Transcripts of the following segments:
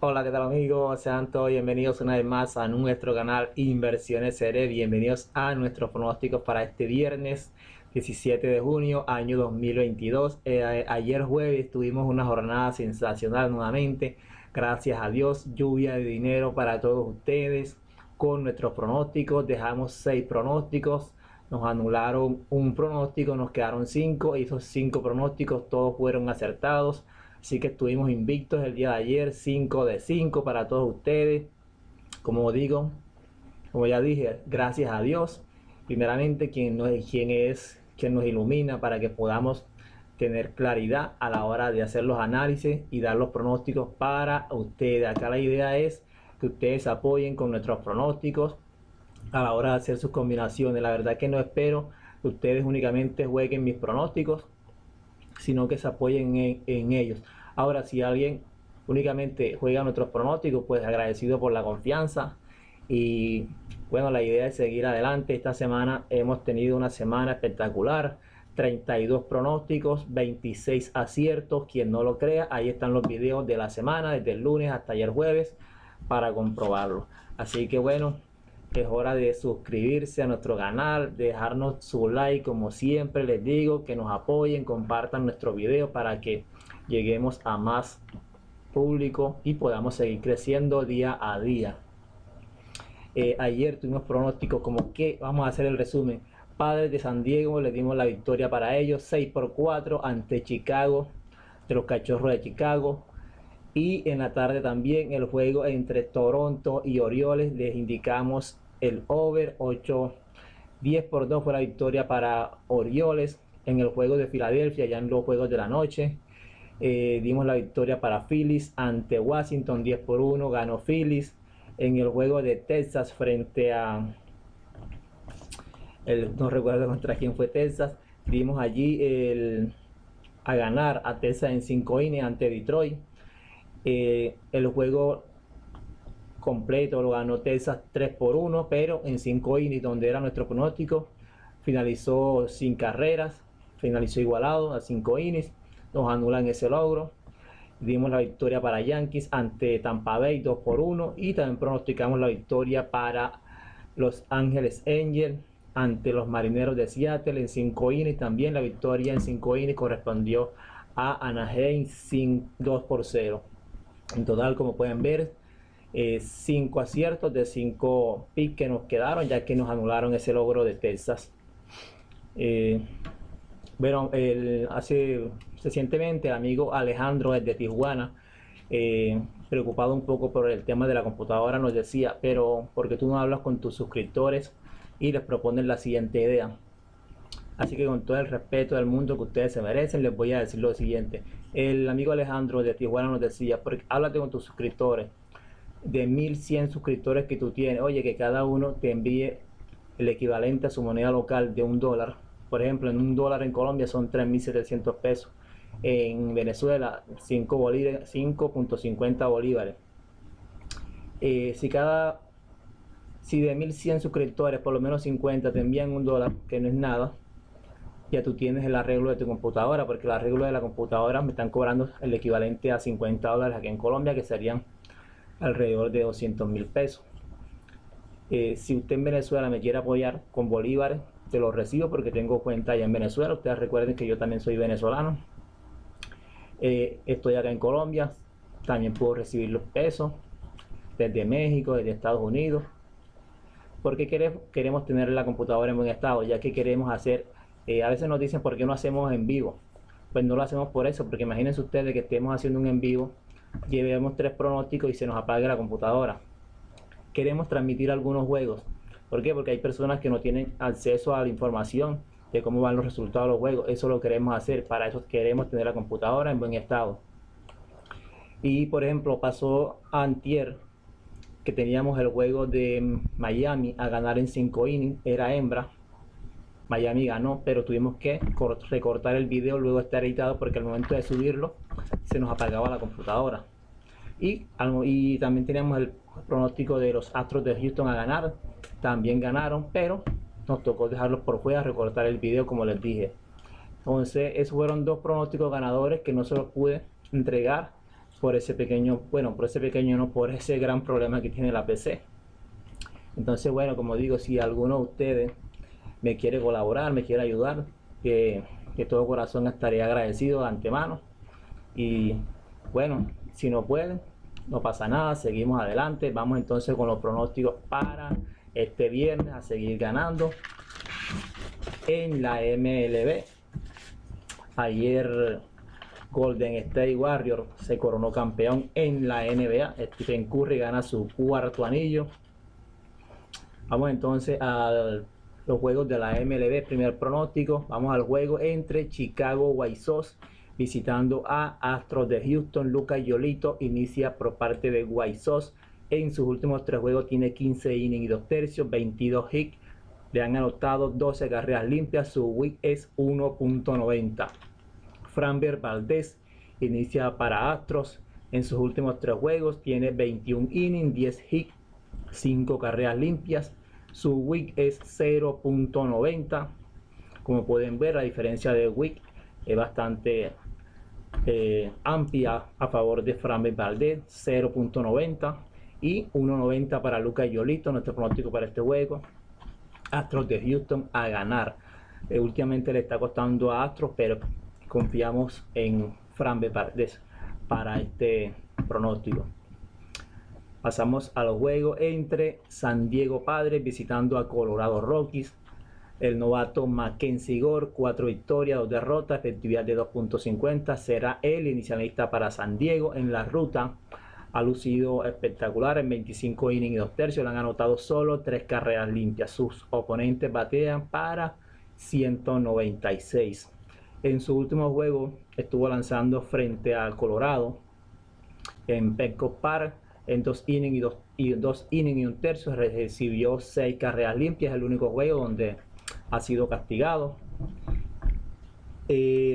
Hola, ¿qué tal amigos? Sean todos bienvenidos una vez más a nuestro canal Inversiones CR. Bienvenidos a nuestros pronósticos para este viernes 17 de junio, año 2022. Ayer jueves tuvimos una jornada sensacional nuevamente. Gracias a Dios, lluvia de dinero para todos ustedes. Con nuestros pronósticos, dejamos 6 pronósticos. Nos anularon un pronóstico, nos quedaron 5 y esos 5 pronósticos todos fueron acertados. Así que estuvimos invictos el día de ayer, 5 de 5 para todos ustedes. Como digo, como ya dije, gracias a Dios. Primeramente, quien nos ilumina para que podamos tener claridad a la hora de hacer los análisis y dar los pronósticos para ustedes. Acá la idea es que ustedes apoyen con nuestros pronósticos a la hora de hacer sus combinaciones. La verdad que no espero que ustedes únicamente jueguen mis pronósticos, sino que se apoyen en ellos. Ahora, si alguien únicamente juega nuestros pronósticos, pues agradecido por la confianza. Y bueno, la idea es seguir adelante. Esta semana hemos tenido una semana espectacular. 32 pronósticos, 26 aciertos. Quien no lo crea, ahí están los videos de la semana, desde el lunes hasta ayer jueves, para comprobarlo. Así que bueno, es hora de suscribirse a nuestro canal, dejarnos su like, como siempre les digo, que nos apoyen, compartan nuestro video para que lleguemos a más público y podamos seguir creciendo día a día. Ayer tuvimos pronósticos como que, vamos a hacer el resumen. Padres de San Diego, le dimos la victoria para ellos, 6-4 ante Chicago, de los Cachorros de Chicago. Y en la tarde también el juego entre Toronto y Orioles, les indicamos el over 10-2 fue la victoria para Orioles. En el juego de Filadelfia, ya en los juegos de la noche, dimos la victoria para Phillies ante Washington, 10-1 ganó Phillies. En el juego de Texas frente a no recuerdo contra quién fue Texas, dimos allí a ganar a Texas en 5 innings ante Detroit. El juego completo lo ganó Texas 3-1, pero en 5 innings, donde era nuestro pronóstico, finalizó sin carreras, finalizó igualado a 5 innings. Nos anulan ese logro. Dimos la victoria para Yankees ante Tampa Bay 2-1 y también pronosticamos la victoria para Los Ángeles Angels ante los Marineros de Seattle en 5 innings. También la victoria en 5 innings correspondió a Anaheim 2-0. En total, como pueden ver, 5 aciertos de 5 picks que nos quedaron, ya que nos anularon ese logro de Texas. Bueno, recientemente el amigo Alejandro desde Tijuana, preocupado un poco por el tema de la computadora, nos decía, pero ¿por qué tú no hablas con tus suscriptores y les propones la siguiente idea? Así que con todo el respeto del mundo que ustedes se merecen, les voy a decir lo siguiente. El amigo Alejandro de Tijuana nos decía, háblate con tus suscriptores, de 1100 suscriptores que tú tienes, oye, que cada uno te envíe el equivalente a su moneda local de $1. Por ejemplo, en $1 en Colombia son 3.700 pesos. En Venezuela, 5.50 bolívares. Si de 1100 suscriptores, por lo menos 50 te envían $1, que no es nada, ya tú tienes el arreglo de tu computadora, porque el arreglo de la computadora me están cobrando el equivalente a $50 aquí en Colombia, que serían alrededor de 200.000 pesos. Si usted en Venezuela me quiere apoyar con bolívares, te lo recibo porque tengo cuenta allá en Venezuela. Ustedes recuerden que yo también soy venezolano. Estoy acá en Colombia, también puedo recibir los pesos desde México, desde Estados Unidos, porque queremos tener la computadora en buen estado, ya que queremos hacer, a veces nos dicen por qué no hacemos en vivo. Pues no lo hacemos por eso, porque imagínense ustedes que estemos haciendo un en vivo, llevemos 3 pronósticos y se nos apague la computadora. Queremos transmitir algunos juegos. ¿Por qué? Porque hay personas que no tienen acceso a la información de cómo van los resultados de los juegos. Eso lo queremos hacer, para eso queremos tener la computadora en buen estado. Y por ejemplo, pasó antier que teníamos el juego de Miami a ganar en 5 innings, era hembra. Miami ganó, pero tuvimos que recortar el video, luego está editado, porque al momento de subirlo se nos apagaba la computadora. Y también teníamos el pronóstico de los Astros de Houston a ganar, también ganaron, pero nos tocó dejarlos por fuera, recortar el video, como les dije. Entonces esos fueron 2 pronósticos ganadores que no se los pude entregar por ese pequeño, bueno, por ese pequeño no, por ese gran problema que tiene la PC. Entonces, bueno, como digo, si alguno de ustedes me quiere colaborar, me quiere ayudar, que de todo corazón estaré agradecido de antemano. Y bueno, si no pueden, no pasa nada, seguimos adelante. Vamos entonces con los pronósticos para este viernes a seguir ganando en la MLB. Ayer Golden State Warriors se coronó campeón en la NBA. Stephen Curry gana su cuarto anillo. Vamos entonces a los juegos de la MLB. Primer pronóstico, vamos al juego entre Chicago White Sox visitando a Astros de Houston. Lucas Giolito inicia por parte de White Sox. En sus últimos 3 juegos tiene 15 innings y 2 tercios, 22 hits. Le han anotado 12 carreras limpias. Su WHIP es 1.90. Framber Valdez inicia para Astros. En sus últimos 3 juegos tiene 21 innings, 10 hits, 5 carreras limpias. Su WHIP es 0.90. Como pueden ver, la diferencia de WHIP es bastante amplia a favor de Framber Valdez, 0.90 y 1.90 para Lucas Giolito. Nuestro pronóstico para este juego: Astros de Houston a ganar. Últimamente le está costando a Astros, pero confiamos en Framber Valdez para este pronóstico. Pasamos a los juegos entre San Diego Padres visitando a Colorado Rockies. El novato Mackenzie Gore, 4 victorias, 2 derrotas, efectividad de 2.50, será el inicialista para San Diego. En la ruta ha lucido espectacular en 25 innings y 2 tercios, le han anotado solo 3 carreras limpias. Sus oponentes batean para 196. En su último juego estuvo lanzando frente a Colorado en Petco Park. En 2 innings y 1 tercio recibió 6 carreras limpias. Es el único juego donde ha sido castigado.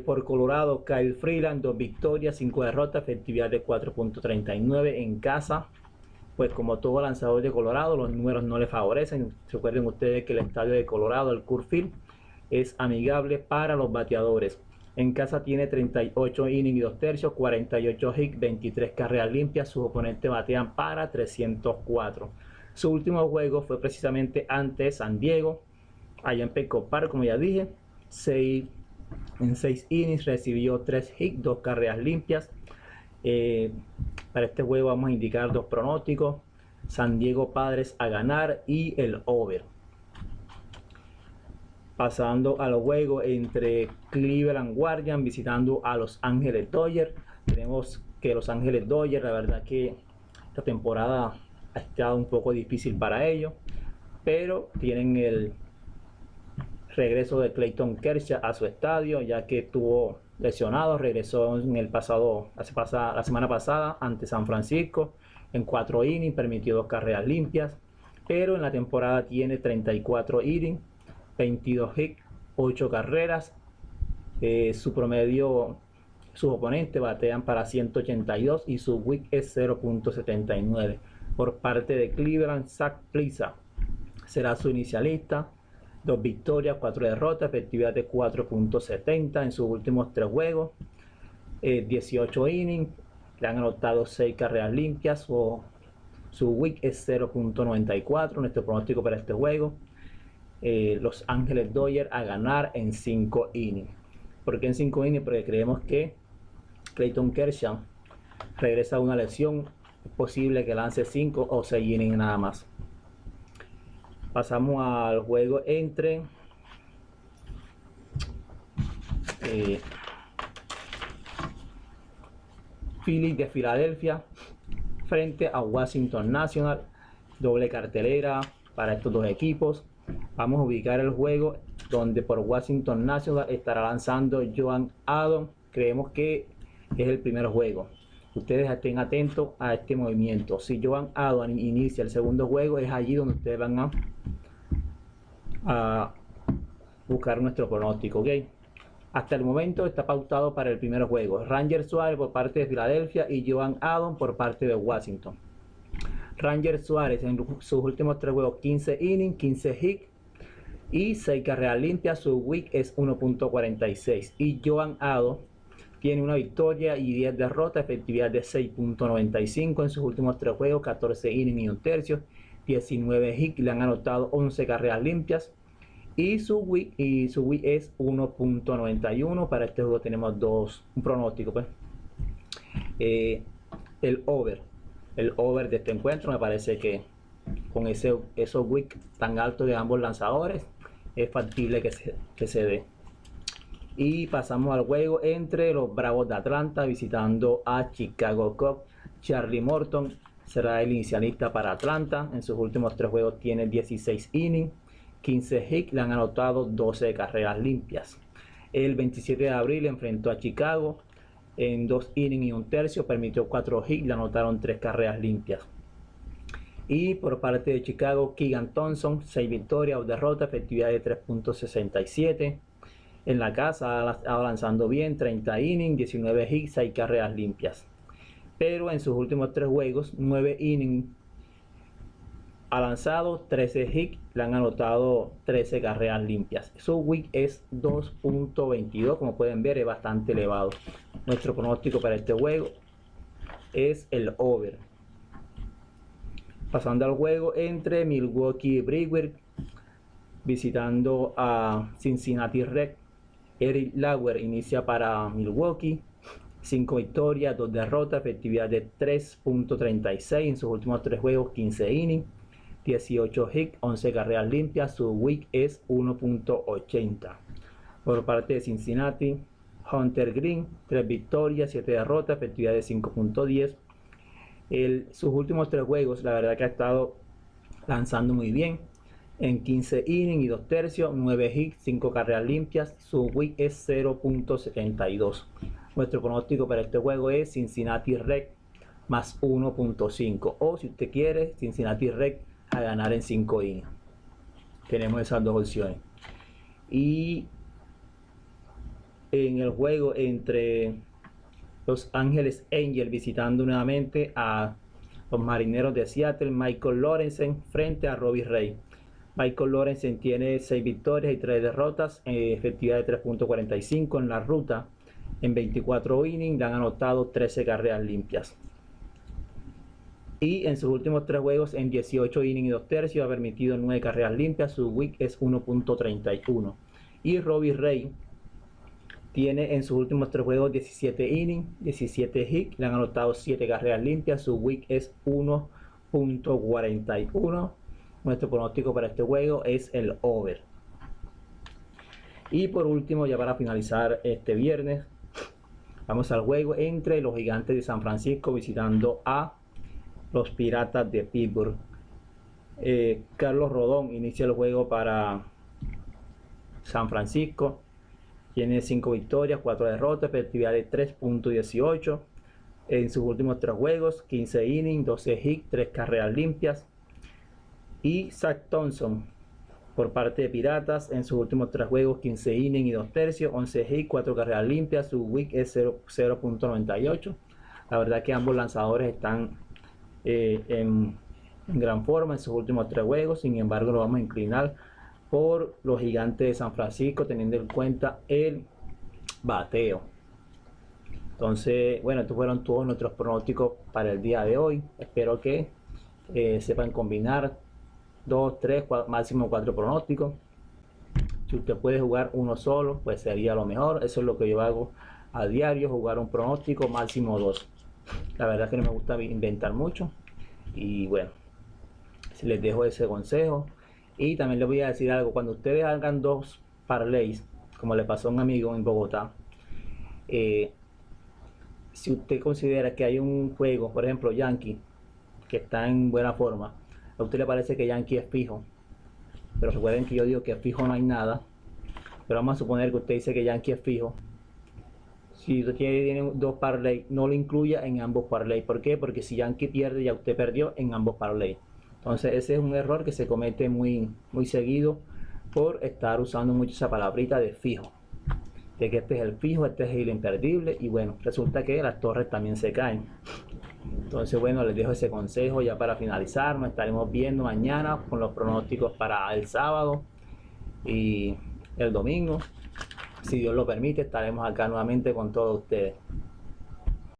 Por Colorado, Kyle Freeland, 2 victorias, 5 derrotas, efectividad de 4.39 en casa. Pues como todo lanzador de Colorado, los números no le favorecen. Recuerden ustedes que el estadio de Colorado, el Coors Field, es amigable para los bateadores. En casa tiene 38 innings y 2 tercios, 48 hits, 23 carreras limpias. Sus oponentes batean para 304. Su último juego fue precisamente ante San Diego, allá en Petco Park, como ya dije. En 6 innings recibió 3 hits, 2 carreras limpias. Para este juego vamos a indicar 2 pronósticos: San Diego Padres a ganar y el over. Pasando a los juegos entre Cleveland Guardians visitando a Los Ángeles Dodgers. Tenemos que Los Ángeles Dodgers, la verdad que esta temporada ha estado un poco difícil para ellos, pero tienen el regreso de Clayton Kershaw a su estadio, ya que estuvo lesionado. Regresó en el la semana pasada ante San Francisco en 4 innings, permitió 2 carreras limpias, pero en la temporada tiene 34 innings, 22 hits, 8 carreras. Su promedio, sus oponentes batean para 182 y su WHIP es 0.79. Por parte de Cleveland, Zach Pliza será su inicialista. 2 victorias, 4 derrotas, efectividad de 4.70 en sus últimos 3 juegos. 18 innings, le han anotado 6 carreras limpias. Su WHIP es 0.94. Nuestro pronóstico para este juego: Los Ángeles Dodgers a ganar en 5 innings. ¿Por qué en 5 innings? Porque creemos que Clayton Kershaw regresa a una lesión. Es posible que lance 5 o 6 innings nada más. Pasamos al juego entre Phillies de Filadelfia frente a Washington National. Doble cartelera para estos dos equipos. Vamos a ubicar el juego donde por Washington National estará lanzando Joan Adams. Creemos que es el primer juego. Ustedes estén atentos a este movimiento. Si Joan Adams inicia el segundo juego, es allí donde ustedes van a buscar nuestro pronóstico, ¿ok? Hasta el momento está pautado para el primer juego: Ranger Suárez por parte de Filadelfia y Joan Adams por parte de Washington. Ranger Suárez en sus últimos 3 juegos: 15 innings, 15 hits y 6 carreras limpias. Su WHIP es 1.46. Y Joan Adams tiene una victoria y 10 derrotas, efectividad de 6.95 en sus últimos 3 juegos, 14 innings y un tercio, 19 hits, le han anotado 11 carreras limpias y su WHIP es 1.91. Para este juego tenemos un pronóstico, pues. El over de este encuentro, me parece que con esos WHIP tan altos de ambos lanzadores es factible que se dé. Y pasamos al juego entre los Bravos de Atlanta visitando a Chicago Cubs. Charlie Morton será el inicialista para Atlanta. En sus últimos 3 juegos tiene 16 innings, 15 hits, le han anotado 12 carreras limpias. El 27 de abril enfrentó a Chicago. En 2 innings y un tercio permitió 4 hits, le anotaron 3 carreras limpias. Y por parte de Chicago, Keegan Thompson, 6 victorias o derrotas, efectividad de 3.67. En la casa avanzando bien, 30 innings, 19 hits, 6 carreras limpias. Pero en sus últimos 3 juegos, 9 innings ha lanzado, 13 hits, le han anotado 13 carreras limpias. Su WHIP es 2.22, como pueden ver es bastante elevado. Nuestro pronóstico para este juego es el over. Pasando al juego entre Milwaukee Brewers visitando a Cincinnati Reds. Eric Lauer inicia para Milwaukee, 5 victorias, 2 derrotas, efectividad de 3.36 en sus últimos 3 juegos, 15 innings, 18 hits, 11 carreras limpias, su WHIP es 1.80. Por parte de Cincinnati, Hunter Green, 3 victorias, 7 derrotas, efectividad de 5.10. Sus últimos 3 juegos, la verdad que ha estado lanzando muy bien. En 15 innings y 2 tercios, 9 hits, 5 carreras limpias, su WHIP es 0.72. Nuestro pronóstico para este juego es Cincinnati Reds más 1.5. O si usted quiere, Cincinnati Reds a ganar en 5 innings. Tenemos esas dos opciones. Y en el juego entre Los Ángeles Angels visitando nuevamente a los Marineros de Seattle, Michael Lorenzen frente a Robbie Ray. Michael Lorenzen tiene 6 victorias y 3 derrotas, efectividad de 3.45 en la ruta. En 24 innings le han anotado 13 carreras limpias. Y en sus últimos 3 juegos, en 18 innings y 2 tercios, ha permitido 9 carreras limpias. Su WHIP es 1.31. Y Robbie Ray tiene en sus últimos 3 juegos 17 innings, 17 hits, le han anotado 7 carreras limpias. Su WHIP es 1.41. Nuestro pronóstico para este juego es el over. Y por último, ya para finalizar este viernes, vamos al juego entre los Gigantes de San Francisco visitando a los Piratas de Pittsburgh. Carlos Rodón inicia el juego para San Francisco. Tiene 5 victorias, 4 derrotas, efectividad de 3.18. En sus últimos 3 juegos, 15 innings, 12 hits, 3 carreras limpias. Y Zach Thompson por parte de Piratas en sus últimos 3 juegos, 15 innings y 2 tercios, 11 hits, 4 carreras limpias. Su WHIP es 0.98. La verdad que ambos lanzadores están en gran forma en sus últimos 3 juegos. Sin embargo, nos vamos a inclinar por los Gigantes de San Francisco, teniendo en cuenta el bateo. Entonces, bueno, estos fueron todos nuestros pronósticos para el día de hoy. Espero que sepan combinar 2, 3, máximo 4 pronósticos. Si usted puede jugar uno solo, pues sería lo mejor. Eso es lo que yo hago a diario, jugar un pronóstico, máximo 2. La verdad es que no me gusta inventar mucho. Y bueno, si les dejo ese consejo. Y también les voy a decir algo: cuando ustedes hagan 2 parlays, como le pasó a un amigo en Bogotá, si usted considera que hay un juego, por ejemplo Yankee, que está en buena forma, a usted le parece que Yankee es fijo, pero recuerden que yo digo que fijo no hay nada, pero vamos a suponer que usted dice que Yankee es fijo. Si usted tiene 2 parlay, no lo incluya en ambos parlay. ¿Por qué? Porque si Yankee pierde, ya usted perdió en ambos parlay. Entonces ese es un error que se comete muy seguido por estar usando mucho esa palabrita de fijo, de que este es el fijo, este es el imperdible, y bueno, resulta que las torres también se caen. Entonces bueno, les dejo ese consejo ya para finalizar. Nos estaremos viendo mañana con los pronósticos para el sábado y el domingo. si Dios lo permite, estaremos acá nuevamente con todos ustedes.